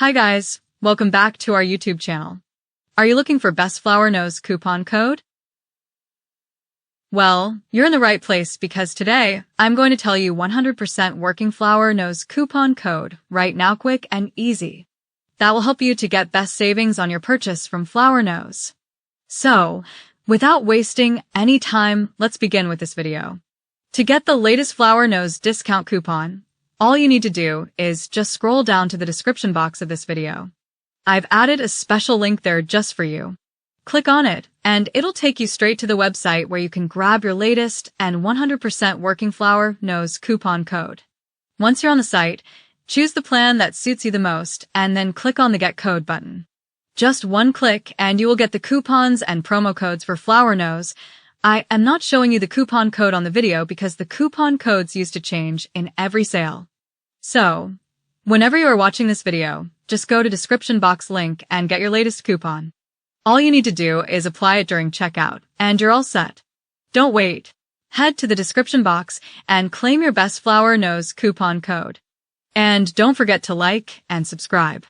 Hi guys, welcome back to our YouTube channel. Are you looking for Best Flower Knows coupon code? Well, you're in the right place because today I'm going to tell you 100% working Flower Knows coupon code right now, quick and easy. That will help you to get best savings on your purchase from Flower Knows. So, without wasting any time, let's begin with this video. To get the latest Flower Knows discount coupon, all you need to do is just scroll down to the description box of this video. I've added a special link there just for you. Click on it, and it'll take you straight to the website where you can grab your latest and 100% working Flower Knows coupon code. Once you're on the site, choose the plan that suits you the most, and then click on the Get Code button. Just one click, and you will get the coupons and promo codes for Flower Knows. I am not showing you the coupon code on the video because the coupon codes used to change in every sale. So, whenever you are watching this video, just go to description box link and get your latest coupon. All you need to do is apply it during checkout, and you're all set. Don't wait. Head to the description box and claim your Best Flower Knows coupon code. And don't forget to like and subscribe.